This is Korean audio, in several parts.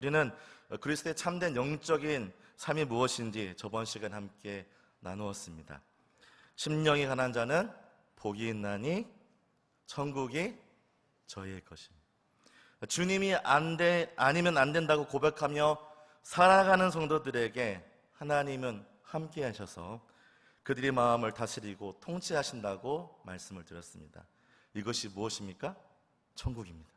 우리는 그리스도의 참된 영적인 삶이 무엇인지 저번 시간 함께 나누었습니다. 심령이 가난한 자는 복이 있나니 천국이 저희의 것입니다. 주님이 아니면 안 된다고 고백하며 살아가는 성도들에게 하나님은 함께 하셔서 그들의 마음을 다스리고 통치하신다고 말씀을 드렸습니다. 이것이 무엇입니까? 천국입니다.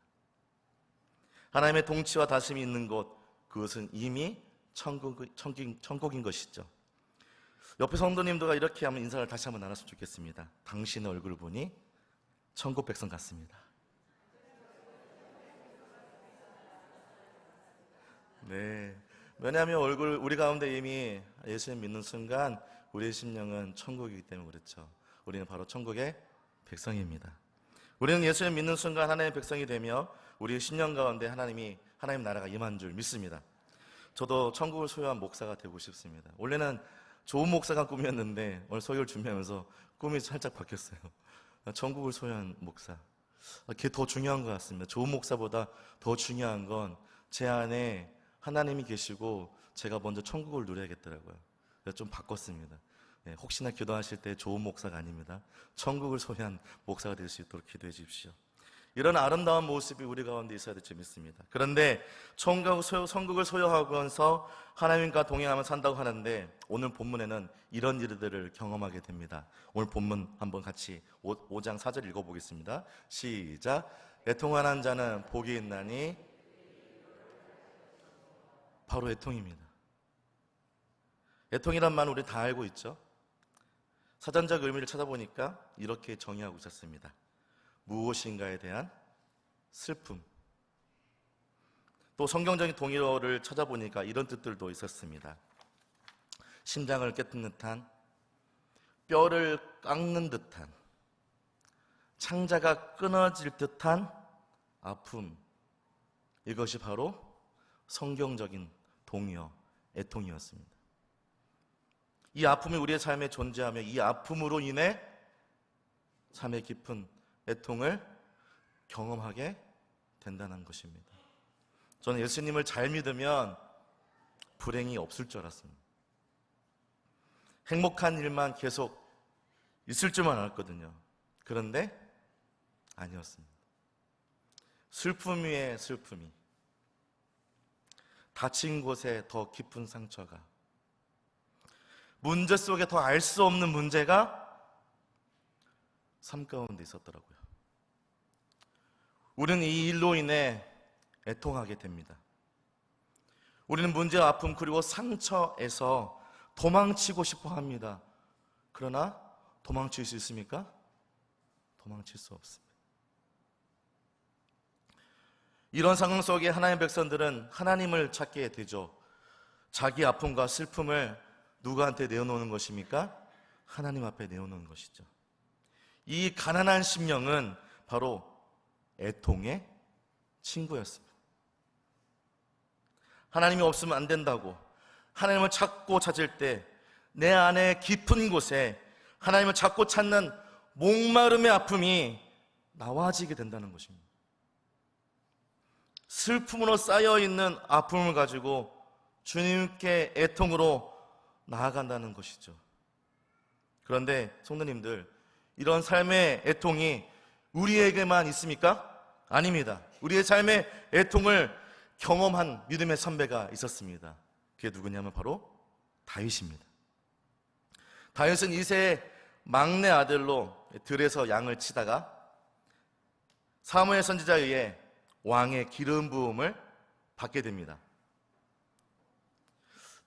하나님의 통치와 다스림이 있는 곳, 그것은 이미 천국인 것이죠. 옆에 성도님들과 이렇게 한번 인사를 다시 한번 나눴으면 좋겠습니다. 당신의 얼굴을 보니 천국 백성 같습니다. 네, 왜냐하면 우리 가운데 이미 예수님 믿는 순간 우리의 심령은 천국이기 때문에 그렇죠. 우리는 바로 천국의 백성입니다. 우리는 예수님 믿는 순간 하나님의 백성이 되며 우리의 심령 가운데 하나님 나라가 임한 줄 믿습니다. 저도 천국을 소유한 목사가 되고 싶습니다. 원래는 좋은 목사가 꿈이었는데 오늘 설교를 준비하면서 꿈이 살짝 바뀌었어요. 천국을 소유한 목사. 그게 더 중요한 것 같습니다. 좋은 목사보다 더 중요한 건 제 안에 하나님이 계시고 제가 먼저 천국을 누려야겠더라고요. 그래서 좀 바꿨습니다. 네, 혹시나 기도하실 때 좋은 목사가 아닙니다. 천국을 소유한 목사가 될 수 있도록 기도해 주십시오. 이런 아름다운 모습이 우리 가운데 있어야 될 줄 믿습니다. 그런데 천국을 소유하면서 하나님과 동행하며 산다고 하는데 오늘 본문에는 이런 일들을 경험하게 됩니다. 오늘 본문 한번 같이 5장 4절 읽어보겠습니다. 시작. 애통하는 자는 복이 있나니. 바로 애통입니다. 애통이란 말은 우리 다 알고 있죠. 사전적 의미를 찾아보니까 이렇게 정의하고 있었습니다. 무엇인가에 대한 슬픔. 또 성경적인 동의어를 찾아보니까 이런 뜻들도 있었습니다. 심장을 깨뜨는 듯한, 뼈를 깎는 듯한, 창자가 끊어질 듯한 아픔. 이것이 바로 성경적인 동의어, 애통이었습니다. 이 아픔이 우리의 삶에 존재하며 이 아픔으로 인해 삶의 깊은 애통을 경험하게 된다는 것입니다. 저는 예수님을 잘 믿으면 불행이 없을 줄 알았습니다. 행복한 일만 계속 있을 줄만 알았거든요. 그런데 아니었습니다. 슬픔 위에 슬픔이, 다친 곳에 더 깊은 상처가, 문제 속에 더 알 수 없는 문제가 삶 가운데 있었더라고요. 우리는 이 일로 인해 애통하게 됩니다. 우리는 문제와 아픔 그리고 상처에서 도망치고 싶어 합니다. 그러나 도망칠 수 있습니까? 도망칠 수 없습니다. 이런 상황 속에 하나님의 백성들은 하나님을 찾게 되죠. 자기 아픔과 슬픔을 누구한테 내어놓는 것입니까? 하나님 앞에 내어놓는 것이죠. 이 가난한 심령은 바로 애통의 친구였습니다. 하나님이 없으면 안 된다고, 하나님을 찾고 찾을 때 내 안에 깊은 곳에 하나님을 찾고 찾는 목마름의 아픔이 나와지게 된다는 것입니다. 슬픔으로 쌓여있는 아픔을 가지고 주님께 애통으로 나아간다는 것이죠. 그런데 성도님들, 이런 삶의 애통이 우리에게만 있습니까? 아닙니다. 우리의 삶의 애통을 경험한 믿음의 선배가 있었습니다. 그게 누구냐면 바로 다윗입니다. 다윗은 2세의 막내 아들로 들에서 양을 치다가 사무엘 선지자에 의해 왕의 기름 부음을 받게 됩니다.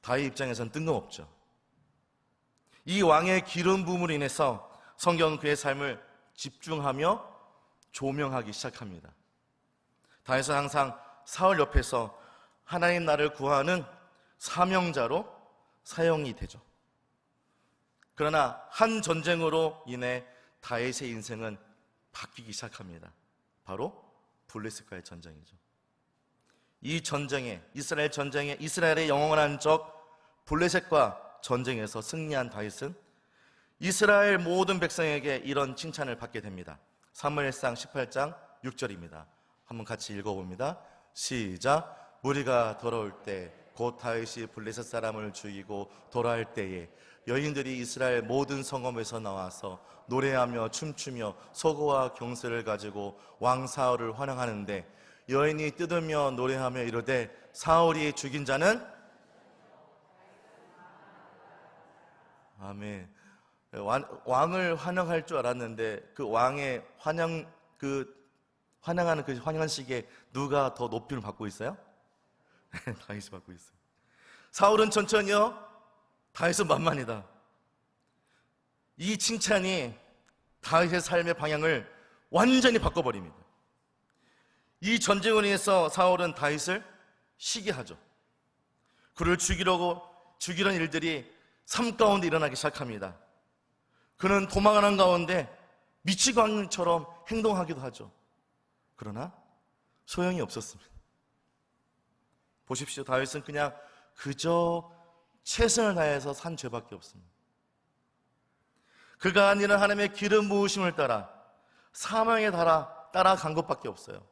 다윗 입장에서는 뜬금없죠. 이 왕의 기름 부음으로 인해서 성경은 그의 삶을 집중하며 조명하기 시작합니다. 다윗은 항상 사울 옆에서 하나님 나라를 구하는 사명자로 사용이 되죠. 그러나 한 전쟁으로 인해 다윗의 인생은 바뀌기 시작합니다. 바로 블레셋과의 전쟁이죠. 이 전쟁에, 이스라엘 전쟁에 이스라엘의 영원한 적 블레셋과 전쟁에서 승리한 다윗은 이스라엘 모든 백성에게 이런 칭찬을 받게 됩니다. 사무엘상 18장 6절입니다. 한번 같이 읽어봅니다. 시작. 무리가 돌아올 때, 곧 다윗이 블레셋 사람을 죽이고 돌아올 때에 여인들이 이스라엘 모든 성읍에서 나와서 노래하며 춤추며 소고와 경수를 가지고 왕 사울을 환영하는데, 여인이 뜯으며 노래하며 이르되 사울이 죽인 자는 아멘. 왕을 환영할 줄 알았는데 그 왕의 환영하는 그 환영식에 누가 더 높임을 받고 있어요? 다윗이 받고 있어요. 사울은 천천히요, 다윗은 만만이다. 이 칭찬이 다윗의 삶의 방향을 완전히 바꿔버립니다. 이 전쟁을 위해서 사울은 다윗을 시기하죠. 그를 죽이려는 일들이 삶 가운데 일어나기 시작합니다. 그는 도망하는 가운데 미치광이처럼 행동하기도 하죠. 그러나 소용이 없었습니다. 보십시오. 다윗은 그저 최선을 다해서 산 죄밖에 없습니다. 그가 한 일은 하나님의 기름 부으심을 따라 사망에 따라간 것밖에 없어요.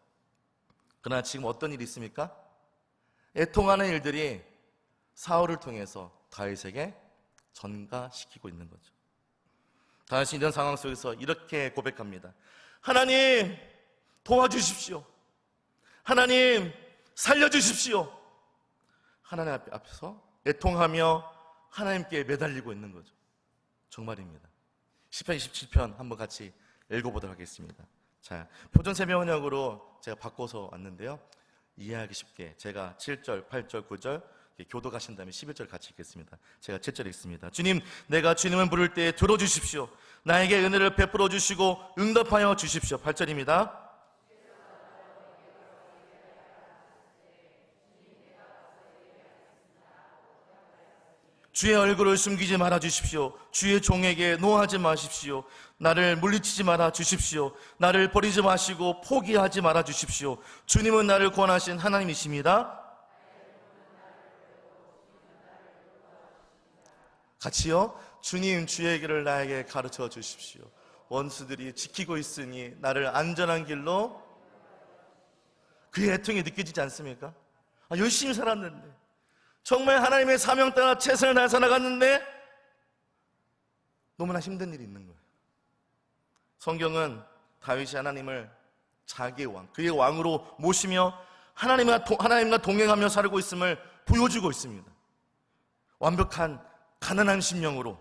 그러나 지금 어떤 일이 있습니까? 애통하는 일들이 사울을 통해서 다윗에게 전가시키고 있는 거죠. 다윗이 이런 상황 속에서 이렇게 고백합니다. 하나님 도와주십시오. 하나님 살려주십시오. 하나님 앞에서 애통하며 하나님께 매달리고 있는 거죠. 정말입니다. 시편 27편 한번 같이 읽어보도록 하겠습니다. 자, 표준세명원역으로 제가 바꿔서 왔는데요, 이해하기 쉽게 제가 7절, 8절, 9절 교도 가신 다음에 11절 같이 읽겠습니다. 제가 7절 읽습니다. 주님, 내가 주님을 부를 때 들어주십시오. 나에게 은혜를 베풀어 주시고 응답하여 주십시오. 8절입니다. 주의 얼굴을 숨기지 말아 주십시오. 주의 종에게 노하지 마십시오. 나를 물리치지 말아 주십시오. 나를 버리지 마시고 포기하지 말아 주십시오. 주님은 나를 구원하신 하나님이십니다. 같이요. 주님, 주의 길을 나에게 가르쳐 주십시오. 원수들이 지키고 있으니 나를 안전한 길로. 그의 애통이 느껴지지 않습니까? 열심히 살았는데, 정말 하나님의 사명 따라 최선을 다해 살아갔는데 너무나 힘든 일이 있는 거예요. 성경은 다윗이 하나님을 자기의 왕, 그의 왕으로 모시며 하나님과 동행하며 살고 있음을 보여주고 있습니다. 완벽한 가난한 심령으로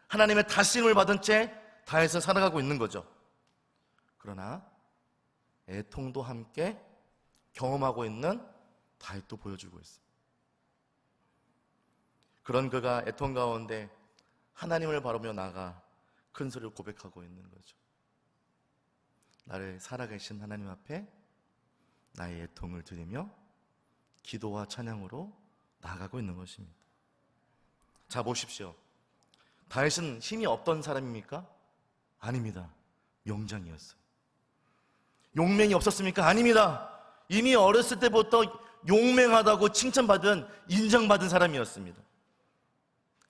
하나님의 다스림을 받은 채 다윗은 살아가고 있는 거죠. 그러나 애통도 함께 경험하고 있는 다윗도 보여주고 있습니다. 그런 그가 애통 가운데 하나님을 바라보며 나가 큰 소리로 고백하고 있는 거죠. 나를 살아계신 하나님 앞에 나의 애통을 드리며 기도와 찬양으로 나아가고 있는 것입니다. 자, 보십시오. 다윗은 힘이 없던 사람입니까? 아닙니다. 용장이었어요. 용맹이 없었습니까? 아닙니다. 이미 어렸을 때부터 용맹하다고 칭찬받은, 인정받은 사람이었습니다.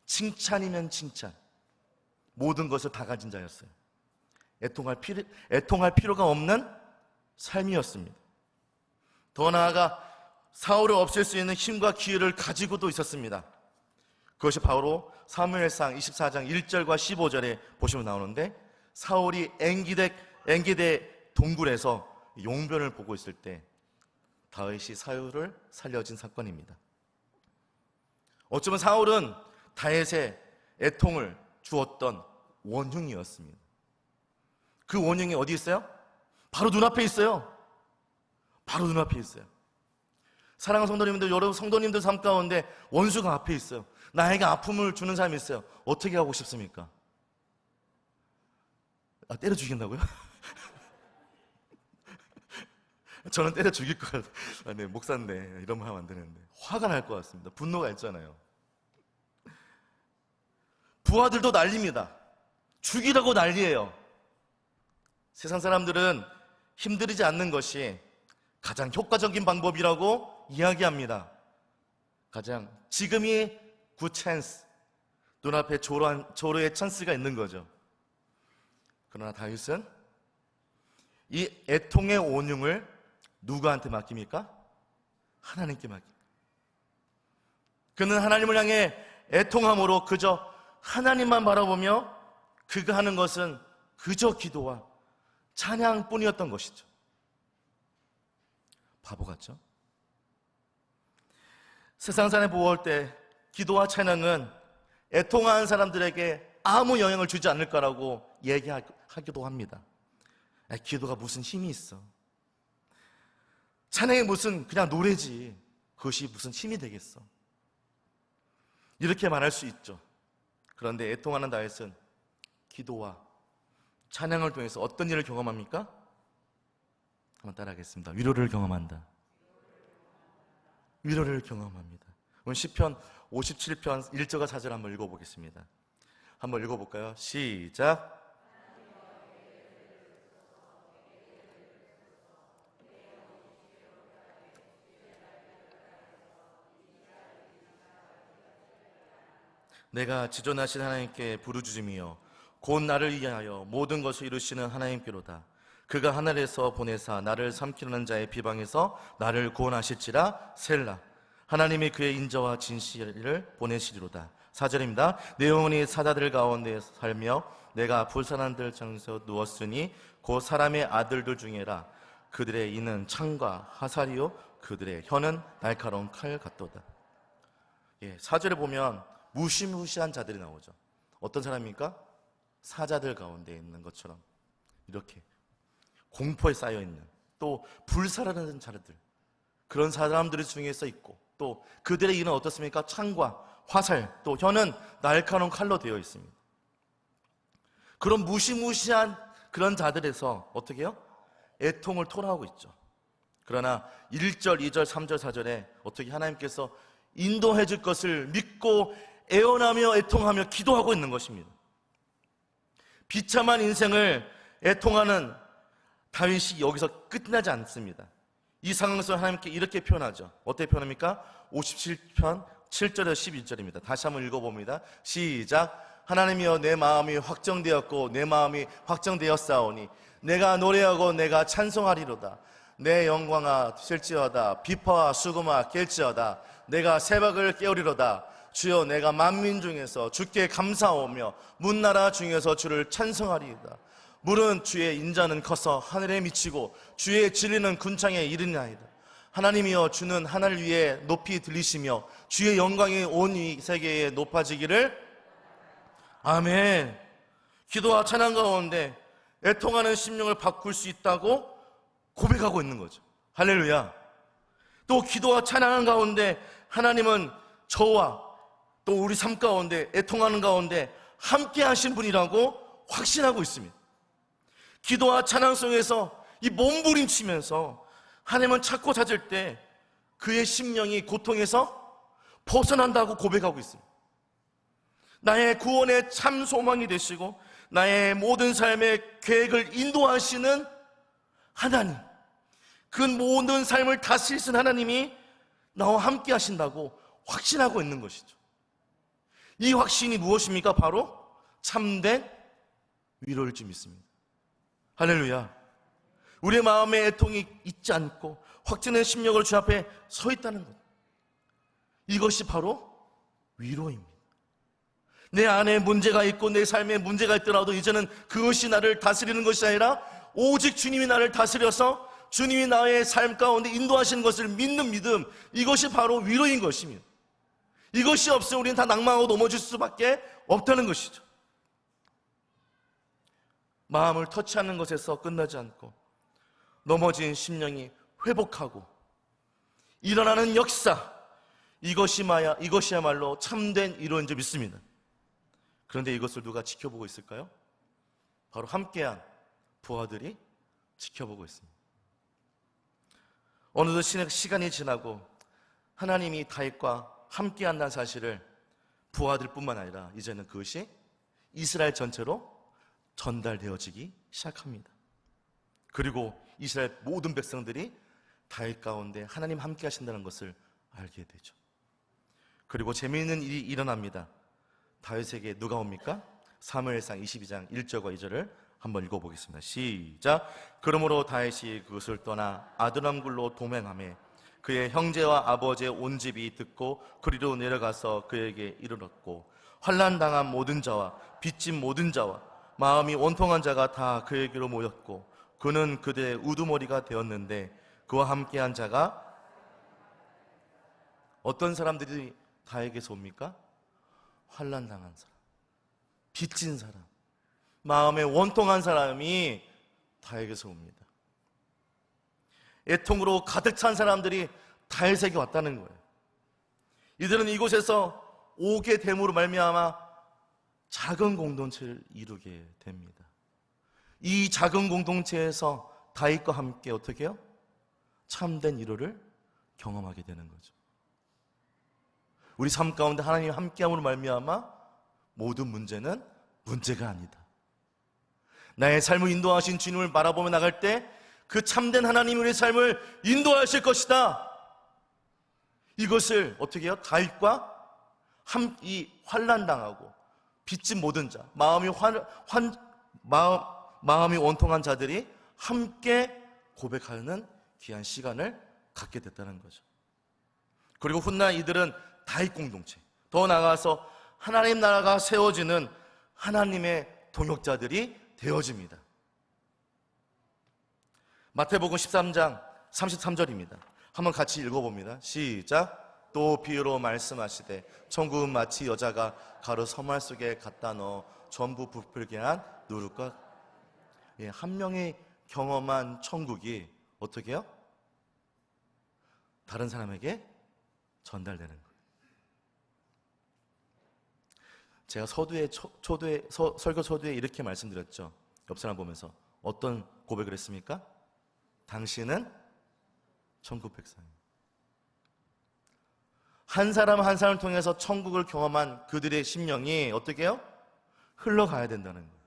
칭찬이면 칭찬, 모든 것을 다 가진 자였어요. 애통할 필요가 없는 삶이었습니다. 더 나아가 사울을 없앨 수 있는 힘과 기회를 가지고도 있었습니다. 그것이 바로 사무엘상 24장 1절과 15절에 보시면 나오는데, 사울이 엔기대 동굴에서 용변을 보고 있을 때 다윗이 사울을 살려준 사건입니다. 어쩌면 사울은 다윗의 애통을 주었던 원흉이었습니다. 그 원흉이 어디 있어요? 바로 눈앞에 있어요. 바로 눈앞에 있어요. 사랑하는 성도님들, 여러분 성도님들 삶 가운데 원수가 앞에 있어요. 나에게 아픔을 주는 사람이 있어요. 어떻게 하고 싶습니까? 때려 죽인다고요? 저는 때려 죽일 것 같아요. 네, 목사인데 이런 말 하면 안 되는데. 화가 날 것 같습니다. 분노가 있잖아요. 부하들도 난립니다. 죽이라고 난리예요. 세상 사람들은 힘들이지 않는 것이 가장 효과적인 방법이라고 이야기합니다. 지금이 굿 찬스, 눈앞에 조로의 찬스가 있는 거죠. 그러나 다윗은 이 애통의 온흉을 누구한테 맡깁니까? 하나님께 맡깁니다. 그는 하나님을 향해 애통함으로 그저 하나님만 바라보며 그가 하는 것은 그저 기도와 찬양뿐이었던 것이죠. 바보 같죠? 세상산에 보호할 때 기도와 찬양은 애통하는 사람들에게 아무 영향을 주지 않을 거라고 얘기하기도 합니다. 기도가 무슨 힘이 있어? 찬양이 무슨 그냥 노래지. 그것이 무슨 힘이 되겠어? 이렇게 말할 수 있죠. 그런데 애통하는 다윗은 기도와 찬양을 통해서 어떤 일을 경험합니까? 한번 따라하겠습니다. 위로를 경험한다. 위로를 경험합니다. 오늘 시편 57편 1절과 4절 한번 읽어보겠습니다. 한번 읽어볼까요? 시작. 내가 지존하신 하나님께 부르짖으며 곧 나를 위하여 모든 것을 이루시는 하나님께로다. 그가 하늘에서 보내사 나를 삼키려는 자의 비방에서 나를 구원하실지라. 셀라. 하나님이 그의 인자와 진실을 보내시리로다. 4절입니다. 내 영혼이 사자들 가운데 살며 내가 불사난들 장에서 누웠으니 곧 사람의 아들들 중에라. 그들의 이는 창과 화살이요 그들의 혀는 날카로운 칼 같도다. 4절에 보면 무시무시한 자들이 나오죠. 어떤 사람입니까? 사자들 가운데 있는 것처럼 이렇게 공포에 쌓여있는, 또 불사르는 자들, 그런 사람들 중에서 있고, 또 그들의 이는 어떻습니까? 창과 화살, 또 혀는 날카로운 칼로 되어 있습니다. 그런 무시무시한 그런 자들에서 어떻게 해요? 애통을 토로하고 있죠. 그러나 1절, 2절, 3절, 4절에 어떻게 하나님께서 인도해 줄 것을 믿고 애원하며 애통하며 기도하고 있는 것입니다. 비참한 인생을 애통하는 다윗이 여기서 끝나지 않습니다. 이 상황에서 하나님께 이렇게 표현하죠. 어떻게 표현합니까? 57편 7절에서 11절입니다. 다시 한번 읽어봅니다. 시작. 하나님이여 내 마음이 확정되었고 내 마음이 확정되었사오니 내가 노래하고 내가 찬송하리로다. 내 영광아 셀지어다. 비파와 수금아 깰지어다. 내가 새벽을 깨우리로다. 주여 내가 만민 중에서 주께 감사하오며 문나라 중에서 주를 찬송하리이다. 물은 주의 인자는 커서 하늘에 미치고 주의 진리는 군창에 이르나이다. 하나님이여 주는 하늘 위에 높이 들리시며 주의 영광이 온 이 세계에 높아지기를. 아멘. 기도와 찬양 가운데 애통하는 심령을 바꿀 수 있다고 고백하고 있는 거죠. 할렐루야. 또 기도와 찬양 가운데 하나님은 저와 또 우리 삶 가운데 애통하는 가운데 함께 하신 분이라고 확신하고 있습니다. 기도와 찬양 속에서 이 몸부림치면서 하나님은 찾고 찾을 때 그의 심령이 고통에서 벗어난다고 고백하고 있습니다. 나의 구원의 참 소망이 되시고 나의 모든 삶의 계획을 인도하시는 하나님, 그 모든 삶을 다스리신 하나님이 나와 함께 하신다고 확신하고 있는 것이죠. 이 확신이 무엇입니까? 바로 참된 위로일 줄 믿습니다. 할렐루야. 우리의 마음에 애통이 있지 않고 확증된 심령으로 주 앞에 서 있다는 것, 이것이 바로 위로입니다. 내 안에 문제가 있고 내 삶에 문제가 있더라도 이제는 그것이 나를 다스리는 것이 아니라 오직 주님이 나를 다스려서 주님이 나의 삶 가운데 인도하시는 것을 믿는 믿음, 이것이 바로 위로인 것입니다. 이것이 없으면 우리는 다 낭망하고 넘어질 수밖에 없다는 것이죠. 마음을 터치하는 것에서 끝나지 않고 넘어진 심령이 회복하고 일어나는 역사, 이것이야말로 참된 위로인 줄 믿습니다. 그런데 이것을 누가 지켜보고 있을까요? 바로 함께한 부하들이 지켜보고 있습니다. 어느덧 시간이 지나고 하나님이 다윗과 함께한다는 사실을 부하들뿐만 아니라 이제는 그것이 이스라엘 전체로 전달되어지기 시작합니다. 그리고 이스라엘 모든 백성들이 다윗 가운데 하나님 함께 하신다는 것을 알게 되죠. 그리고 재미있는 일이 일어납니다. 다윗에게 누가 옵니까? 사무엘상 22장 1절과 2절을 한번 읽어보겠습니다. 시작. 그러므로 다윗이 그것을 떠나 아두람 굴로 동행하며 그의 형제와 아버지의 온 집이 듣고 그리로 내려가서 그에게 이르렀고 환난당한 모든 자와 빚진 모든 자와 마음이 원통한 자가 다 그에게로 모였고 그는 그들의 우두머리가 되었는데 그와 함께한 자가 어떤 사람들이 다에게서 옵니까? 환난당한 사람, 빚진 사람, 마음에 원통한 사람이 다에게서 옵니다. 애통으로 가득 찬 사람들이 다에게 왔다는 거예요. 이들은 이곳에서 오게 됨으로 말미암아 작은 공동체를 이루게 됩니다. 이 작은 공동체에서 다윗과 함께 어떻게 해요? 참된 위로를 경험하게 되는 거죠. 우리 삶 가운데 하나님 함께함으로 말미암아 모든 문제는 문제가 아니다. 나의 삶을 인도하신 주님을 바라보며 나갈 때 그 참된 하나님이 우리의 삶을 인도하실 것이다. 이것을 어떻게 해요? 다윗과 이 환난당하고 빚진 모든 자, 마음이 원통한 자들이 함께 고백하는 귀한 시간을 갖게 됐다는 거죠. 그리고 훗날 이들은 다윗 공동체, 더 나아가서 하나님 나라가 세워지는 하나님의 동역자들이 되어집니다. 마태복음 13장 33절입니다. 한번 같이 읽어봅니다. 시작. 또 비유로 말씀하시되 천국은 마치 여자가 가루 서말 속에 갖다 넣어 전부 부풀게 한 누룩과 한 명이 경험한 천국이 어떻게 해요? 다른 사람에게 전달되는 거예요. 제가 설교 서두에 이렇게 말씀드렸죠. 옆 사람 보면서 어떤 고백을 했습니까? 당신은 천국 백성입니다. 한 사람 한 사람을 통해서 천국을 경험한 그들의 심령이 어떻게 해요? 흘러가야 된다는 거예요.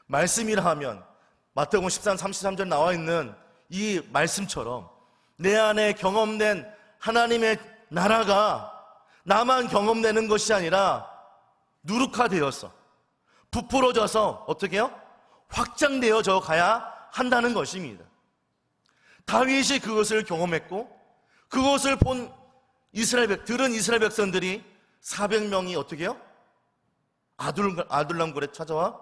말씀이라 하면 마태복음 13, 33절 나와 있는 이 말씀처럼 내 안에 경험된 하나님의 나라가 나만 경험되는 것이 아니라 누룩화되어서 부풀어져서 어떻게 해요? 확장되어져 가야 한다는 것입니다. 다윗이 그것을 경험했고 그것을 본 들은 이스라엘 백성들이 400명이 어떻게 해요? 아둘람굴에 찾아와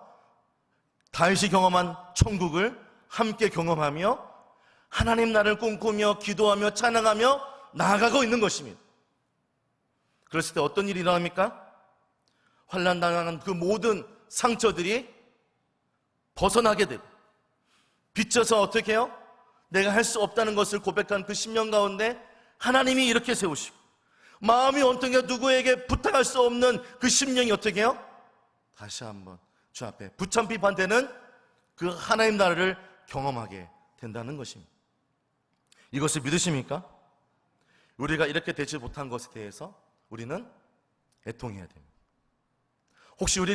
다윗이 경험한 천국을 함께 경험하며 하나님 나라를 꿈꾸며 기도하며 찬양하며 나아가고 있는 것입니다. 그랬을 때 어떤 일이 일어납니까? 환난당한 그 모든 상처들이 벗어나게 되고 빚져서 어떻게 해요? 내가 할 수 없다는 것을 고백한 그 심령 가운데 하나님이 이렇게 세우시고 마음이 온통해 누구에게 부탁할 수 없는 그 심령이 어떻게 해요? 다시 한번 주 앞에 부참비 반대는 그 하나님 나라를 경험하게 된다는 것입니다. 이것을 믿으십니까? 우리가 이렇게 되지 못한 것에 대해서 우리는 애통해야 됩니다. 혹시 우리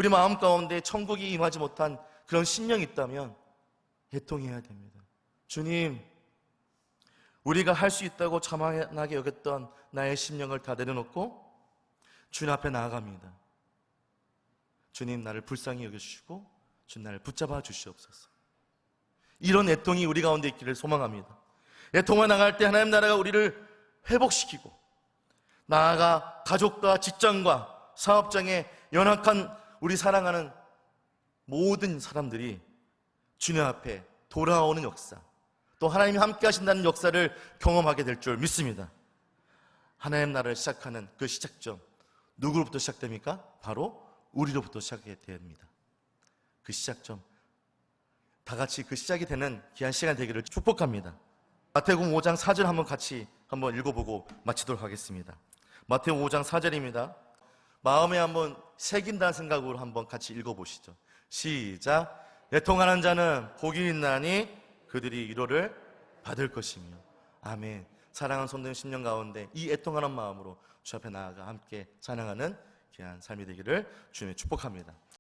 마음 가운데 천국이 임하지 못한 그런 심령이 있다면 애통해야 됩니다. 주님, 우리가 할 수 있다고 자만하게 여겼던 나의 심령을 다 내려놓고 주님 앞에 나아갑니다. 주님, 나를 불쌍히 여겨주시고 주님, 나를 붙잡아 주시옵소서. 이런 애통이 우리 가운데 있기를 소망합니다. 애통해 나갈 때 하나님 나라가 우리를 회복시키고 나아가 가족과 직장과 사업장에 연약한 우리 사랑하는 모든 사람들이 주님 앞에 돌아오는 역사, 또 하나님이 함께 하신다는 역사를 경험하게 될 줄 믿습니다. 하나님 나라를 시작하는 그 시작점, 누구로부터 시작됩니까? 바로 우리로부터 시작이 됩니다. 그 시작점, 다 같이 그 시작이 되는 귀한 시간 되기를 축복합니다. 마태복음 5장 4절 한번 읽어보고 마치도록 하겠습니다. 마태복음 5장 4절입니다. 마음에 한번 새긴다는 생각으로 한번 같이 읽어보시죠. 시작. 애통하는 자는 복이 있나니 그들이 위로를 받을 것이며. 아멘. 사랑하는 손든 심령 가운데 이 애통하는 마음으로 주 앞에 나아가 함께 찬양하는 귀한 삶이 되기를 주님의 축복합니다.